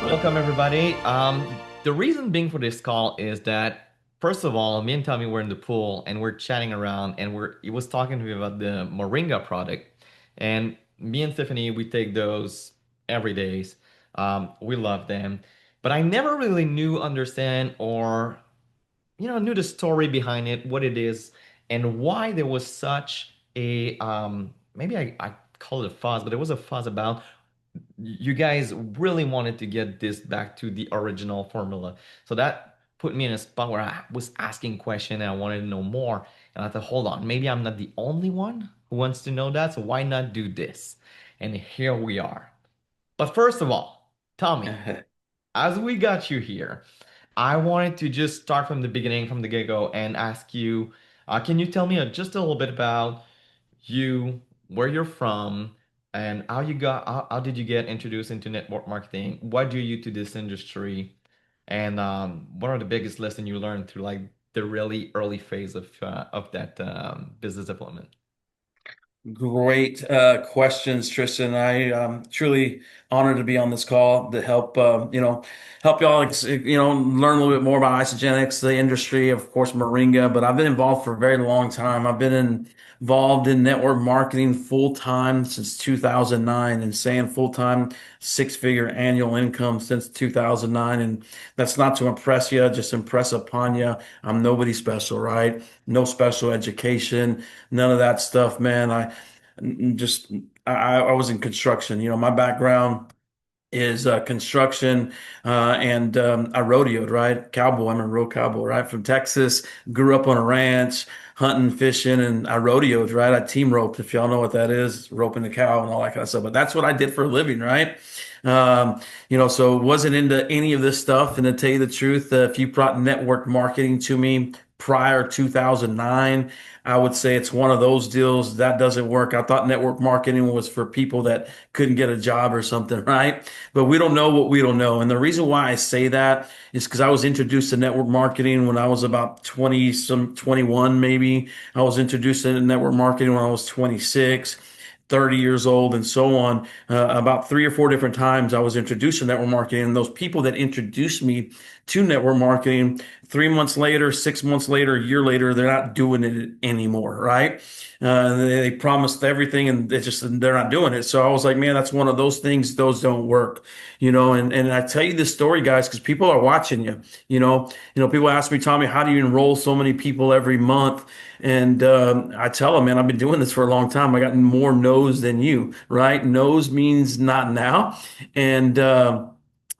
Welcome, everybody. The reason being for this call is that, first of all, me and Tommy were in the pool and we're chatting around, and he was talking to me about the Moringa product. And me and Tiffany, we take those every day. We love them. But I never really understand, or knew the story behind it, what it is, and why there was such a maybe I call it a fuss, but there was a fuss about you guys really wanted to get this back to the original formula. So that put me in a spot where I was asking questions and I wanted to know more. And I thought, hold on, maybe I'm not the only one who wants to know that. So why not do this? And here we are. But first of all, Tommy, as we got you here, I wanted to just start from the beginning, from the get-go, and ask you, can you tell me just a little bit about you, where you're from, and how did you get introduced into network marketing? What drew you to this industry? And what are the biggest lessons you learned through like the really early phase of that business development? Great questions, Tristan. I truly honored to be on this call to help help y'all learn a little bit more about isogenics, the industry, of course, Moringa. But I've been involved for a very long time. Involved in network marketing full time since 2009, and saying full time, six-figure annual income since 2009. And that's not to impress you, just impress upon you. I'm nobody special, right? No special education, none of that stuff, man. Just I was in construction. My background is construction, and I rodeoed, right? Cowboy. I'm a real cowboy, right? From Texas, grew up on a ranch, hunting, fishing, and I rodeoed, right? I team roped, if y'all know what that is, roping the cow and all that kind of stuff. But that's what I did for a living, right? So wasn't into any of this stuff. And to tell you the truth, if you brought network marketing to me prior 2009, I would say it's one of those deals that doesn't work. I thought network marketing was for people that couldn't get a job or something, right? But we don't know what we don't know. And the reason why I say that is because I was introduced to network marketing when I was about 21 maybe. I was introduced to network marketing when I was 26. 30 years old and so on. About three or four different times I was introduced to network marketing. And those people that introduced me to network marketing, 3 months later, 6 months later, a year later, they're not doing it anymore, right? They promised everything and they're not doing it. So I was like, man, that's one of those things, those don't work, and I tell you this story, guys, because people are watching you, people ask me, Tommy, how do you enroll so many people every month? And I tell them, man, I've been doing this for a long time. I got more no's than you, right? No's means not now. And,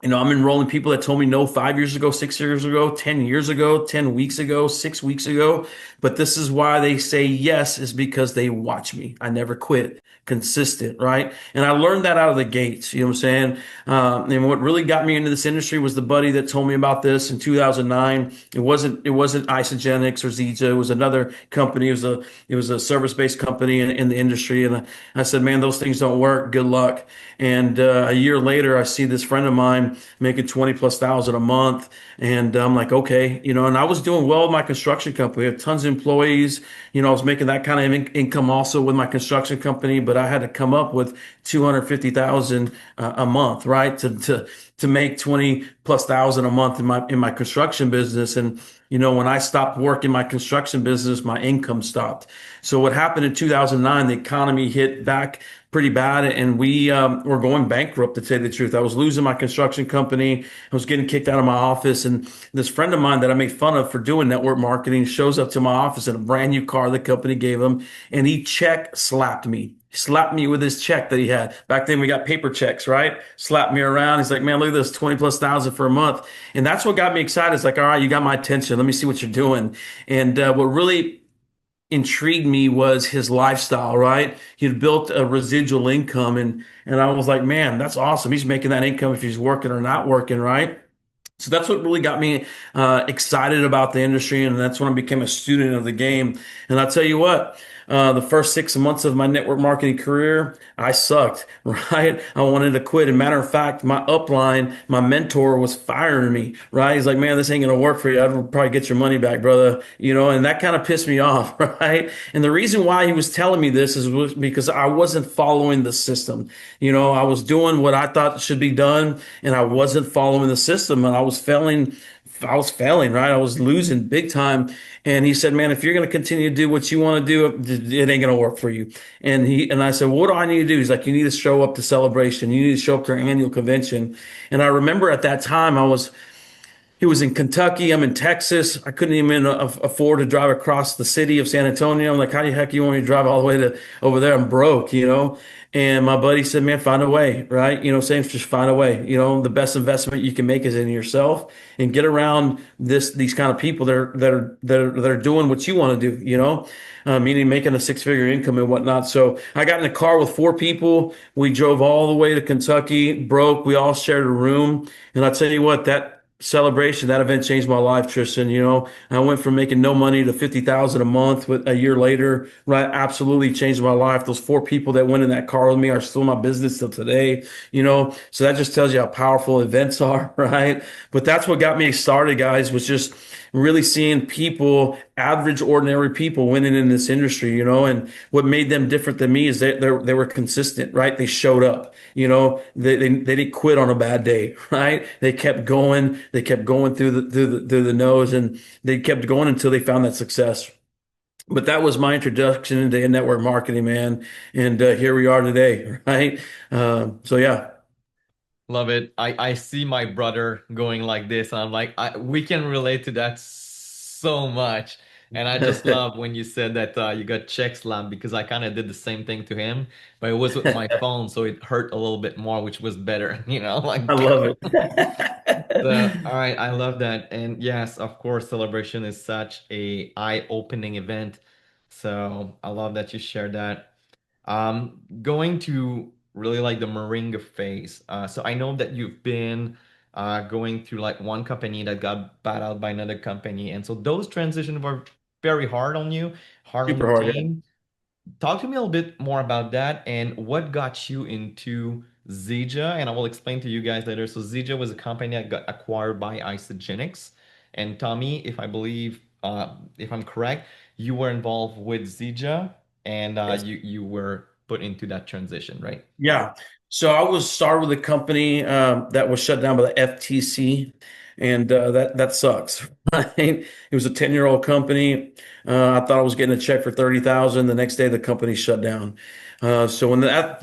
I'm enrolling people that told me no 5 years ago, 6 years ago, 10 years ago, 10 weeks ago, 6 weeks ago. But this is why they say yes, is because they watch me. I never quit, consistent, right? And I learned that out of the gates, you know what I'm saying? And what really got me into this industry was the buddy that told me about this in 2009. It wasn't Isogenics or Zeta. It was another company. It was a service-based company in the industry. And I said, man, those things don't work. Good luck. And a year later, I see this friend of mine making 20 plus thousand a month. And I'm like, okay, and I was doing well with my construction company. We have tons of employees. I was making that kind of income also with my construction company, but I had to come up with 250,000 a month, right? To make 20 plus thousand a month in my construction business. And when I stopped working my construction business, my income stopped. So what happened in 2009, the economy hit back pretty bad, and we were going bankrupt, to tell you the truth. I was losing my construction company. I was getting kicked out of my office, and this friend of mine that I made fun of for doing network marketing shows up to my office in a brand new car the company gave him, and he check slapped me. Slapped me with his check that he had. Back then we got paper checks, right? Slapped me around. He's like, man, look at this, 20 plus thousand for a month. And that's what got me excited. It's like, all right, you got my attention. Let me see what you're doing. And what really intrigued me was his lifestyle, right? He'd built a residual income, and I was like, man, that's awesome. He's making that income if he's working or not working, right? So that's what really got me excited about the industry, and that's when I became a student of the game. And I'll tell you what, The first 6 months of my network marketing career, I sucked, right? I wanted to quit. And matter of fact, my upline, my mentor was firing me, right? He's like, man, this ain't going to work for you. I'd probably get your money back, brother. And that kind of pissed me off, right? And the reason why he was telling me this is because I wasn't following the system. I was doing what I thought should be done, and I wasn't following the system, and I was failing. Right? I was losing big time. And he said, man, if you're going to continue to do what you want to do, it ain't going to work for you. And I said, well, what do I need to do? He's like, you need to show up to celebration. You need to show up to our annual convention. And I remember at that time, he was in Kentucky. I'm in Texas. I couldn't even afford to drive across the city of San Antonio. I'm like, how the heck you want me to drive all the way to over there? I'm broke. And my buddy said, man, find a way, right? Saying just find a way. The best investment you can make is in yourself, and get around these kind of people that are doing what you want to do. Meaning making a six-figure income and whatnot. So I got in a car with four people. We drove all the way to Kentucky, broke. We all shared a room. And I tell you what, that celebration, that event changed my life, Tristan. I went from making no money to 50,000 a month with a year later, right? Absolutely changed my life. Those four people that went in that car with me are still in my business till today. So that just tells you how powerful events are, right? But that's what got me started, guys, was just really seeing people, average, ordinary people winning in this industry. And what made them different than me is they were consistent, right? They showed up, they didn't quit on a bad day, right? They kept going. They kept going through the nose, and they kept going until they found that success. But that was my introduction into network marketing, man. And here we are today, right? So yeah. Love it. I see my brother going like this, and I'm like, we can relate to that so much. And I just love when you said that you got check slammed, because I kind of did the same thing to him, but it was with my phone, so it hurt a little bit more, which was better, I like. love So, it. all right, I love that. And yes, of course, celebration is such a eye-opening event. So I love that you shared that. Going to really like the Moringa phase. So I know that you've been going through like one company that got bought out by another company. And so those transitions were very hard on you, hard on Super your hard. Yeah. team. Talk to me a little bit more about that and what got you into Zija, and I will explain to you guys later. So Zija was a company that got acquired by Isagenix. And Tommy, if I'm correct, you were involved with Zija, and Yes. you were put into that transition, right? Yeah. So I was started with a company that was shut down by the FTC, and that sucks. Right? It was a 10-year-old company. I thought I was getting a check for 30,000. The next day, the company shut down. So when that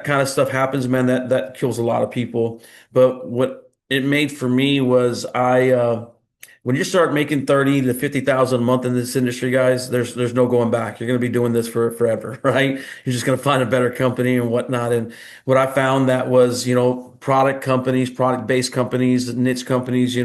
kind of stuff happens, man, that kills a lot of people. But what it made for me was when you start making 30 to 50,000 a month in this industry, guys, there's no going back. You're going to be doing this for forever, right? You're just going to find a better company and whatnot. And what I found that was, product companies, product-based companies, niche companies,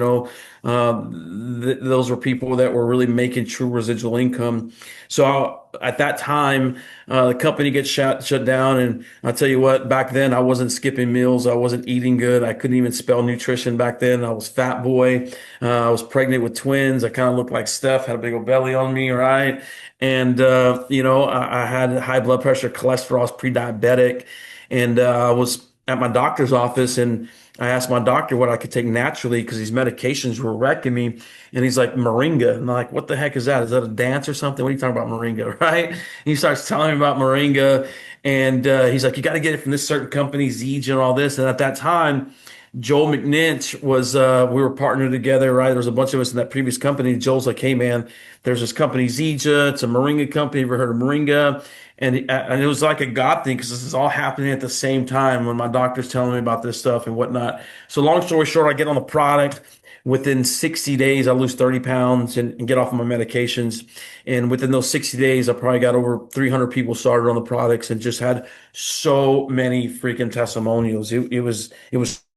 those were people that were really making true residual income. So at that time, the company gets shut down, and I'll tell you what, back then I wasn't skipping meals, I wasn't eating good, I couldn't even spell nutrition back then. I was fat boy, I was pregnant with twins, I kind of looked like Steph, had a big old belly on me, right? And I had high blood pressure, cholesterol, I was pre-diabetic, and I was at my doctor's office, and I asked my doctor what I could take naturally because these medications were wrecking me. And he's like, Moringa. And I'm like, what the heck is that? Is that a dance or something? What are you talking about, Moringa? Right? And he starts telling me about Moringa. And he's like, you got to get it from this certain company, Zege and all this. And at that time, Joel McNinch was, we were partnered together, right? There was a bunch of us in that previous company. Joel's like, hey, man, there's this company, Zija. It's a Moringa company. Ever heard of Moringa? And it was like a God thing because this is all happening at the same time when my doctor's telling me about this stuff and whatnot. So long story short, I get on the product. Within 60 days, I lose 30 pounds and get off of my medications. And within those 60 days, I probably got over 300 people started on the products and just had so many freaking testimonials. It was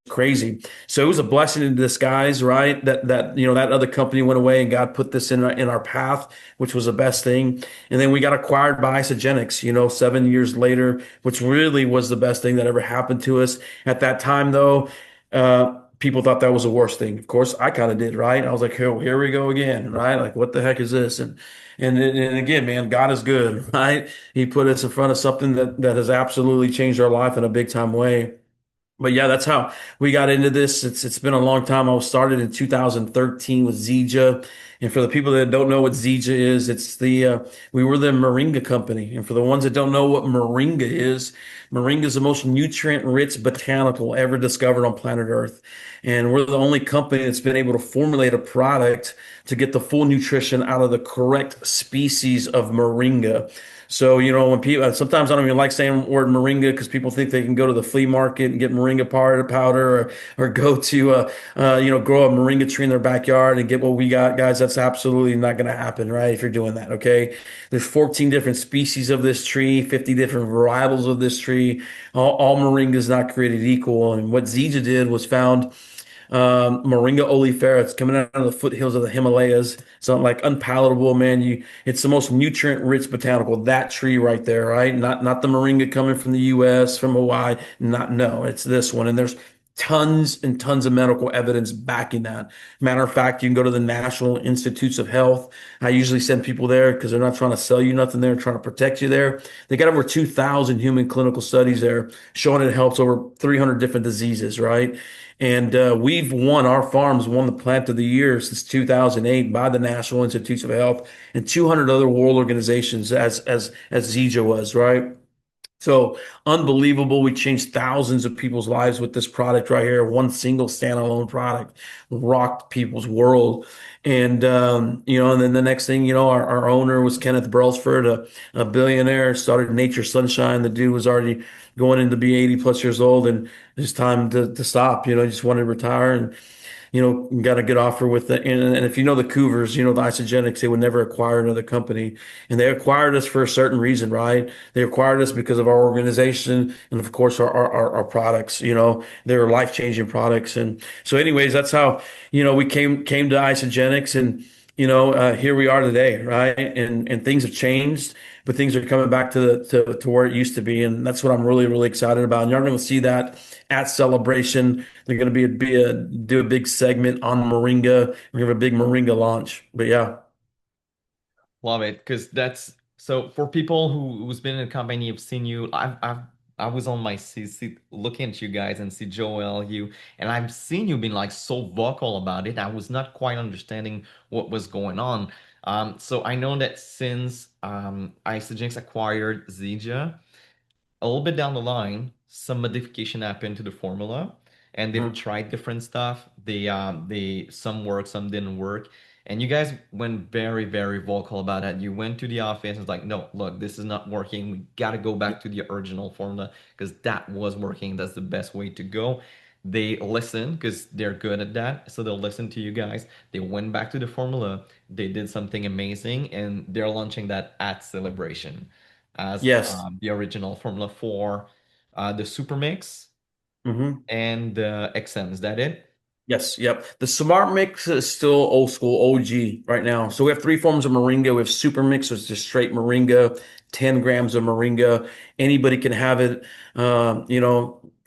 crazy. So it was a blessing in disguise, right? That other company went away and God put this in our path, which was the best thing. And then we got acquired by Isagenix, 7 years later, which really was the best thing that ever happened to us. At that time, though, people thought that was the worst thing. Of course, I kind of did, right? I was like, here we go again, right? Like, what the heck is this? And again, man, God is good, right? He put us in front of something that has absolutely changed our life in a big time way. But yeah, that's how we got into this. It's been a long time. I was started in 2013 with Zija. And for the people that don't know what Zija is, it's we were the Moringa company. And for the ones that don't know what Moringa is the most nutrient-rich botanical ever discovered on planet Earth. And we're the only company that's been able to formulate a product to get the full nutrition out of the correct species of Moringa. So, when people, sometimes I don't even like saying the word moringa because people think they can go to the flea market and get moringa powder or go to, grow a moringa tree in their backyard and get what we got, guys. That's absolutely not going to happen, right? If you're doing that, okay? There's 14 different species of this tree, 50 different varietals of this tree. All moringa is not created equal. And what Zija did was found Moringa oleifera. It's coming out of the foothills of the Himalayas. So like unpalatable, man. It's the most nutrient-rich botanical. That tree right there, right? Not the moringa coming from the U.S., from Hawaii. No, it's this one. And there's tons and tons of medical evidence backing that. Matter of fact, you can go to the National Institutes of Health. I usually send people there because they're not trying to sell you nothing. They're trying to protect you there. They got over 2,000 human clinical studies there showing it helps over 300 different diseases, right? And our farms won the plant of the year since 2008 by the National Institutes of Health and 200 other world organizations as Zija was, right? So unbelievable. We changed thousands of people's lives with this product right here. One single standalone product rocked people's world. And then the next thing, our owner was Kenneth Brailsford, a billionaire, started Nature Sunshine. The dude was already going in to be 80 plus years old and it's time to stop, he just wanted to retire and, got a good offer with and if you know the Cougars, the Isogenics, they would never acquire another company. And they acquired us for a certain reason, right? They acquired us because of our organization and of course our products, they're life-changing products. And so anyways, that's how, we came to Isogenics and, here we are today, right? And things have changed, but things are coming back to where it used to be. And that's what I'm really, really excited about. And you're going to see that at Celebration. They're going to do a big segment on Moringa. We're going to have a big Moringa launch. But yeah. Love it, because that's so for people who's been in the company, have seen you. I was on my seat looking at you guys and see Joel, you, and I've seen you being like so vocal about it. I was not quite understanding what was going on. So I know that since Isagenix acquired Zija, a little bit down the line, some modification happened to the formula, and they've Mhm. tried different stuff. They some worked, some didn't work. And you guys went very, very vocal about it. You went to the office and was like, no, look, this is not working. We got to go back to the original formula because that was working. That's the best way to go. They listened because they're good at that. So they'll listen to you guys. They went back to the formula. They did something amazing and they're launching that at Celebration as Yes. the original Formula 4, the Super Mix, Mhm. and the XM. Is that it? Yes, yep. The Smart Mix is still old school OG right now. So we have three forms of Moringa. We have Super Mix, which is just straight Moringa, 10 grams of Moringa. Anybody can have it.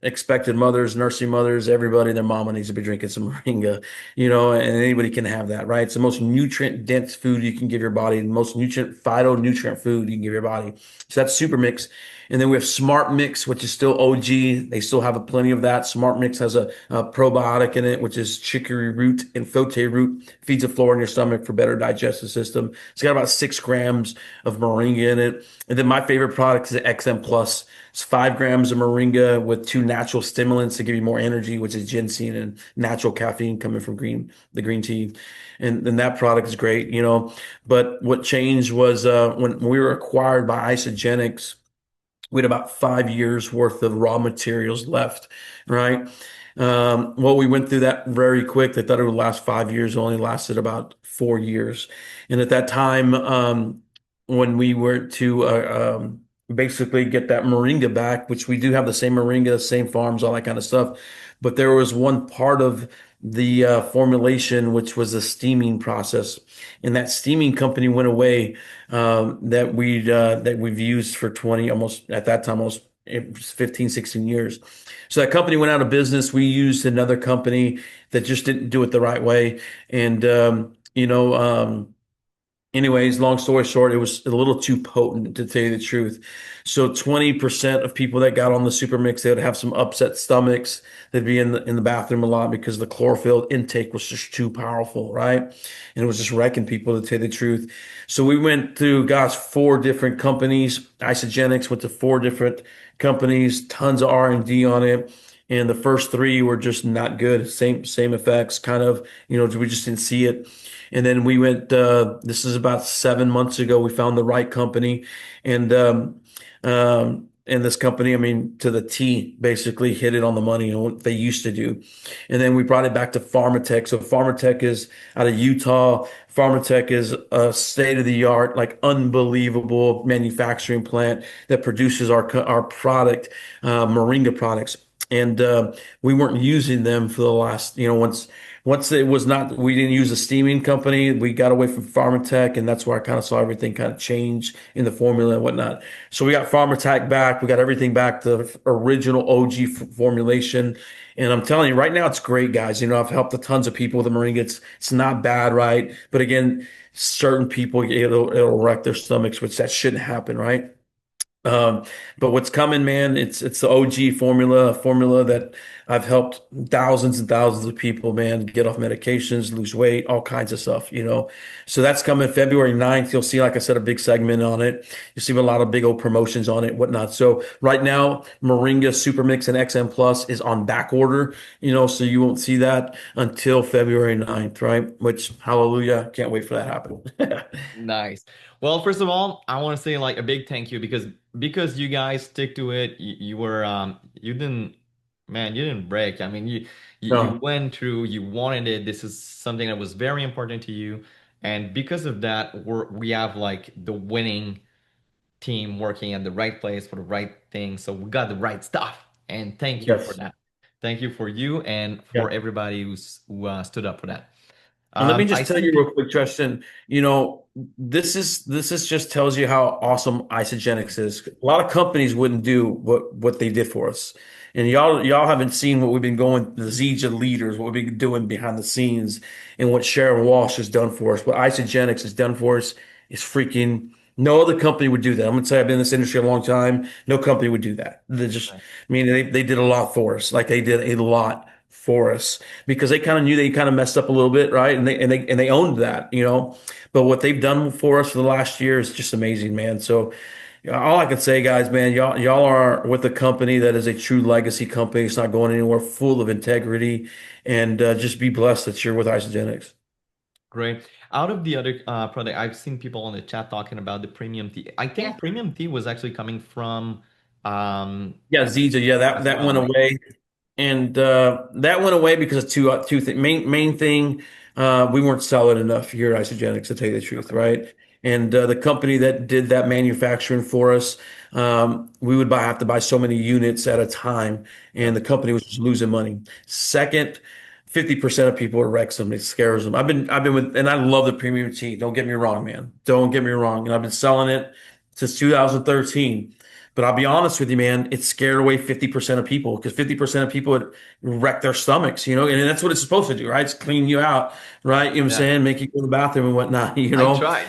Expected mothers, nursing mothers, everybody, their mama needs to be drinking some Moringa, and anybody can have that, right? It's the most nutrient dense food you can give your body, the most phytonutrient food you can give your body. So that's Super Mix. And then we have Smart Mix, which is still OG. They still have a plenty of that. Smart Mix has a probiotic in it, which is chicory root and fote root. Feeds the flora in your stomach for better digestive system. It's got about 6 grams of moringa in it. And then my favorite product is the XM Plus. It's 5 grams of moringa with two natural stimulants to give you more energy, which is ginseng and natural caffeine coming from the green tea. And then that product is great. But what changed was when we were acquired by Isogenics, we had about 5 years worth of raw materials left, right? Well, we went through that very quick. They thought it would last 5 years, it only lasted about 4 years. And at that time, when we were to basically get that moringa back, which we do have the same moringa, same farms, all that kind of stuff, but there was one part of the formulation which was the steaming process, and that steaming company went away that we've used for 20 almost at that time almost it was 15, 16 years. So that company went out of business. We used another company that just didn't do it the right way. And, anyways, long story short, it was a little too potent to tell you the truth. So 20% of people that got on the super mix, they would have some upset stomachs. They'd be in the bathroom a lot because the chlorophyll intake was just too powerful, right? And it was just wrecking people to tell you the truth. So we went through, gosh, four different companies. Isogenics went to four different companies, tons of R&D on it. And the first three were just not good. Same effects, kind of, we just didn't see it. And then we went, this is about 7 months ago, we found the right company. And this company, I mean, to the T, basically hit it on the money and what they used to do. And then we brought it back to Pharmatech. So Pharmatech is out of Utah. Pharmatech is a state of the art, like unbelievable manufacturing plant that produces our product, Moringa products. And we weren't using them for the last, once it was not, we didn't use a steaming company. We got away from Pharmatech, and that's where I kind of saw everything kind of change in the formula and whatnot. So we got Pharmatech back. We got everything back to the original OG formulation. And I'm telling you, right now it's great, guys. I've helped a tons of people with the Moringa. It's not bad, right? But again, certain people, it'll wreck their stomachs, which that shouldn't happen, right? Um, but what's coming, man, it's the OG formula, a formula that I've helped thousands and thousands of people, man, get off medications, lose weight, all kinds of stuff. So that's coming February 9th. You'll see, like I said, a big segment on it. You'll see a lot of big old promotions on it, whatnot. So right now, Moringa Super Mix and XM Plus is on back order, so you won't see that until February 9th, right? Which, hallelujah, can't wait for that to happen. Nice. Well, first of all, I want to say like a big thank you because you guys stick to it. You were you didn't man, you didn't break. I mean, you No, went through, you wanted it. This is something that was very important to you. And because of that, we have like the winning team working at the right place for the right thing. So we got the right stuff. And thank you for yes. that. Thank you for you and Yeah. for everybody who stood up for that. And let me I just tell see you real people. quick, Tristan, this is just tells you how awesome Isogenics is. A lot of companies wouldn't do what they did for us. And y'all haven't seen what we've been going, the Zija leaders, what we've been doing behind the scenes and what Sharon Walsh has done for us. What Isogenics has done for us is freaking no other company would do that. I'm gonna say I've been in this industry a long time. No company would do that. They just, I mean, they did a lot for us. Like they did a lot for us because they kind of knew they kind of messed up a little bit, right? And they owned that. But what they've done for us for the last year is just amazing, man. So all I can say, guys, man, y'all are with a company that is a true legacy company. It's not going anywhere, full of integrity, and just be blessed that you're with Isogenics. Great. Out of the other product, I've seen people on the chat talking about the premium tea. I think premium tea was actually coming from Yeah, Zeta, yeah, that as that well, went right? away. And that went away because of two things. Main thing, we weren't selling enough here at Isogenics to tell you the truth, Okay. right? And the company that did that manufacturing for us, we would have to buy so many units at a time, and Yep. the company was just losing money. Second, 50% of people it wrecks them, it scares them. I've been with, and I love the premium tea. Don't get me wrong, man. Don't get me wrong. And I've been selling it since 2013. But I'll be honest with you, man, it scared away 50% of people because 50% of people would wreck their stomachs, and that's what it's supposed to do, right? It's clean you out, right? You know what I'm Yeah. saying? Make you go to the bathroom and whatnot, you I know? tried.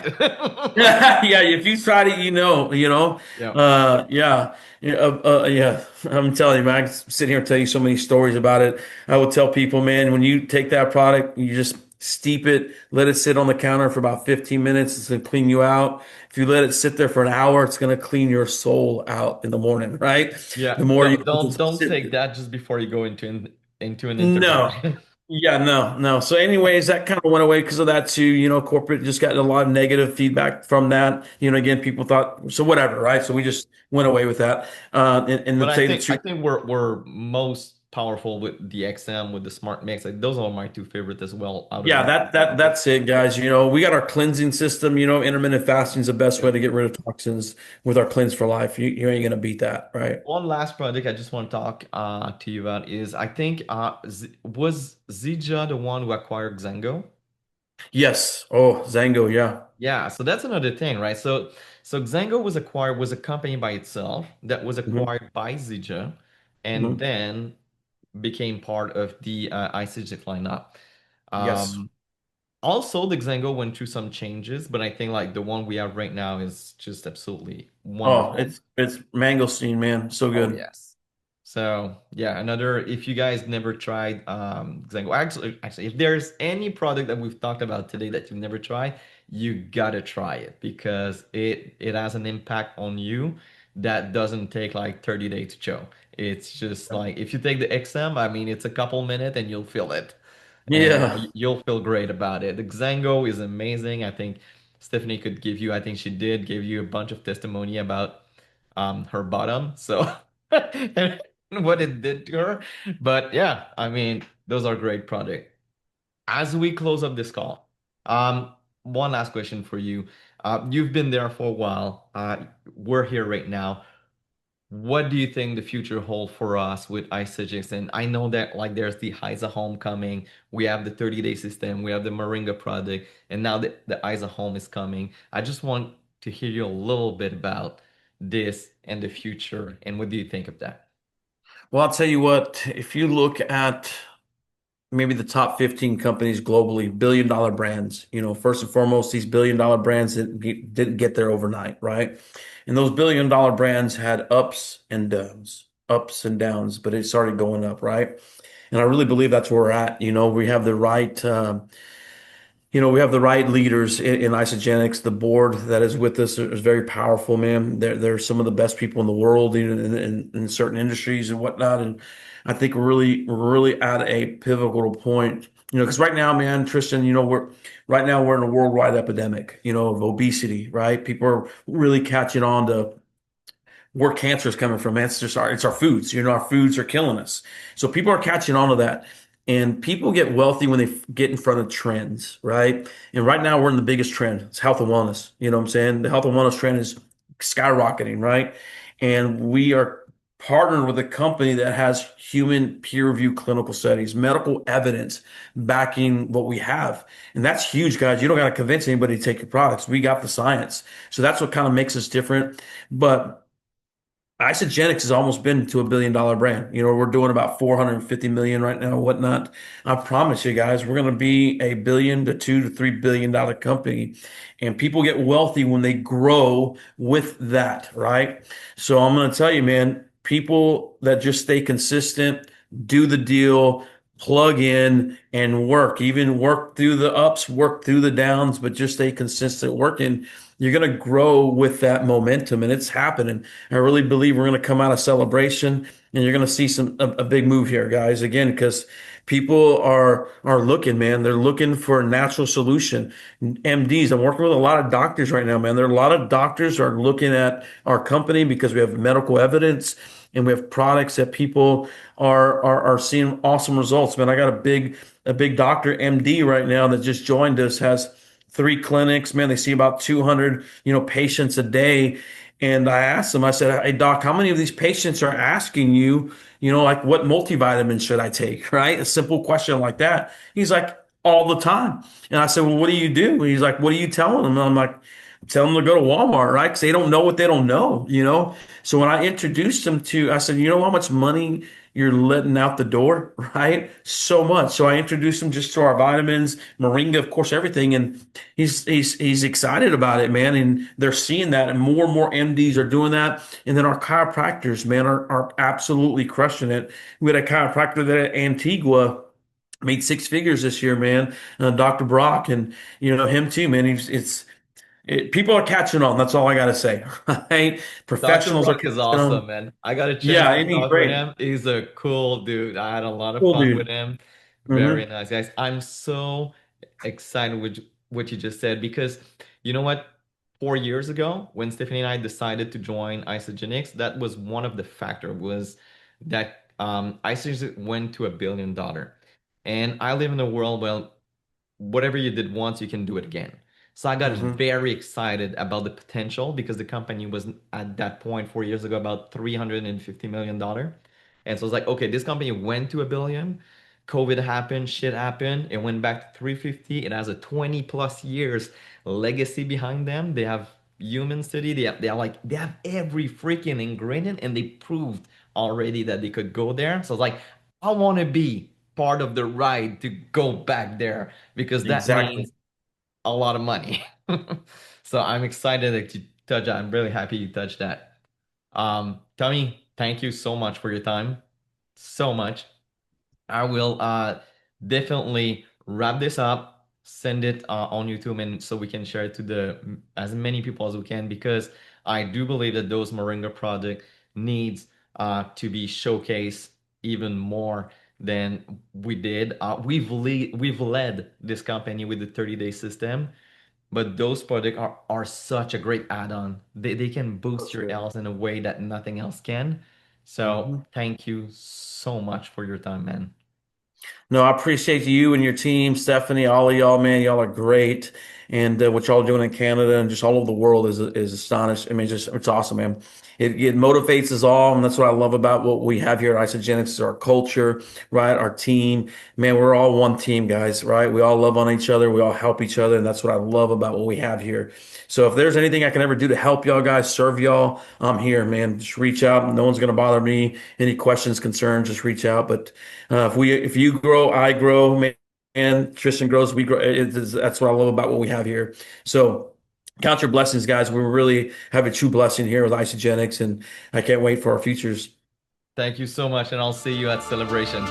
Yeah, if you tried it, Yeah. yeah. Yeah. I'm telling you, man, I can sit here and tell you so many stories about it. I will tell people, man, when you take that product, you just steep it, let it sit on the counter for about 15 minutes. It's gonna clean you out. If you let it sit there for an hour, it's gonna clean your soul out in the morning, right? Yeah. The more you Don't sit take that just before you go into an interview, no. right? Yeah, no, no. So, anyways, that kind of went away because of that too. Corporate just got a lot of negative feedback from that. Again, people thought so, whatever, right? So we just went away with that. And But to tell you the I truth, think we're most powerful with the XM with the smart mix. Like those are my two favorites as well out of yeah, the that's it, guys. We got our cleansing system. Intermittent fasting is the best way yeah. to get rid of toxins with our cleanse for life. You ain't gonna beat that, right? One last project I just want to talk to you about is I think was Zija the one who acquired Xango? Yes. Oh, Zango. Yeah. Yeah, so that's another thing, right? So Xango was a company by itself that was Hmm. acquired by Zija and Hmm. then became part of the iSigic lineup. Yes. Um, Also, the Xango went through some changes, but I think like the one we have right now is just absolutely Oh, wonderful. it's mangosteen, man. So Oh good. yes. So yeah, another if you guys never tried Xango, actually if there's any product that we've talked about today that you've never tried, you gotta try it because it has an impact on you that doesn't take like 30 days to show. It's just like if you take the XM, I mean it's a couple minutes and you'll feel it. And Yeah. you'll feel great about it. The Xango is amazing. I think Stephanie could give you, I think she did give you a bunch of testimony about her bottom. So and what it did to her. But yeah, I mean, those are great projects. As we close up this call, one last question for you. You've been there for a while. We're here right now. What do you think the future hold for us with iSuggest? And I know that like there's the ISA Home coming, we have the 30-day system, we have the Moringa product, and now the ISA Home is coming. I just want to hear you a little bit about this and the future, and what do you think of that? Well, I'll tell you what, if you look at maybe the top 15 companies globally, billion-dollar brands, first and foremost, these billion-dollar brands didn't get there overnight, right? And those billion-dollar brands had ups and downs, but it started going up, right? And I really believe that's where we're at. We have the right we have the right leaders in Isogenics. The board that is with us is very powerful, man. They're some of the best people in the world in certain industries and whatnot. And I think we're really at a pivotal point. Because right now, man, Tristan, we're in a worldwide epidemic, of obesity, right? People are really catching on to where cancer is coming from. It's our foods. Our foods are killing us. So people are catching on to that. And people get wealthy when they get in front of trends, right? And right now we're in the biggest trend. It's health and wellness. You know what I'm saying? The health and wellness trend is skyrocketing, right? And we are partnered with a company that has human peer review clinical studies, medical evidence backing what we have. And that's huge, guys. You don't got to convince anybody to take your products. We got the science. So that's what kind of makes us different. But Isagenix has almost been to $1 billion brand. We're doing about 450 million right now, whatnot. I promise you guys, we're going to be a billion to $2 to $3 billion company. And people get wealthy when they grow with that, right? So I'm going to tell you, man, people that just stay consistent, do the deal, plug in and work, even work through the ups, work through the downs, but just stay consistent working. You're going to grow with that momentum, and it's happening. I really believe we're going to come out of celebration, and you're going to see a big move here, guys. Again, because people are looking, man. They're looking for a natural solution. MDs. I'm working with a lot of doctors right now, man. There are a lot of doctors are looking at our company because we have medical evidence and we have products that people are seeing awesome results. Man, I got a big doctor, MD, right now that just joined us, has 3 clinics. Man, they see about 200, patients a day. And I asked them, I said, "Hey, doc, how many of these patients are asking you, like what multivitamin should I take?" Right? A simple question like that. He's like, "All the time." And I said, "Well, what do you do?" He's like, "What are you telling them?" And I'm like, "Tell them to go to Walmart, right? Because they don't know what they don't know." So when I introduced them to, I said, "You know how much money you're letting out the door, right? So much." So I introduced him just to our vitamins, Moringa, of course, everything. And he's excited about it, man. And they're seeing that, and more MDs are doing that. And then our chiropractors, man, are absolutely crushing it. We had a chiropractor that at Antigua made 6 figures this year, man. Dr. Brock, and him too, man. People are catching on. That's all I got to say. Right? Dr. Professionals are Brock is catching awesome, on. man. I got a chance Yeah, to isn't he talk with great? him. He's a cool dude. I had a lot of Cool fun with dude. him. Very Hmm. nice, guys. I'm so excited with what you just said because you know what? 4 years ago, when Stephanie and I decided to join Isogenics, that was one of the factor was that Isogenics went to $1 billion. And I live in a world where whatever you did once, you can do it again. So I got Hmm. very excited about the potential because the company was at that point 4 years ago about $350 million. And so I was like, okay, this company went to $1 billion. COVID happened, shit happened. It went back to 350. It has a 20 plus years legacy behind them. They have human study. They have every freaking ingredient, and they proved already that they could go there. So it's like I want to be part of the ride to go back there because that Exactly. means a lot of money. So I'm excited that you touched that. I'm really happy you touched that. Tommy, thank you so much for your time. So much. I will definitely wrap this up, send it on YouTube, and so we can share it to the as many people as we can because I do believe that those Moringa product needs to be showcased even more than we did. We've led this company with the 30-day system, but those products are such a great add-on. They can For boost your sure. health in a way that nothing else can. So Mhm. thank you so much for your time, man. No, I appreciate you and your team, Stephanie, all of y'all, man. Y'all are great. And what y'all are doing in Canada and just all over the world is astonished. I mean, it's awesome, man. It motivates us all, and that's what I love about what we have here at Isogenics is our culture, right? Our team, man. We're all one team, guys, right? We all love on each other, we all help each other, and that's what I love about what we have here. So if there's anything I can ever do to help y'all guys, serve y'all, I'm here, man. Just reach out. No one's gonna bother me. Any questions, concerns, just reach out. But if you grow, I grow, man. And Tristan grows, we grow. That's what I love about what we have here. So count your blessings, guys. We really have a true blessing here with Isogenics, and I can't wait for our futures. Thank you so much, and I'll see you at Celebration.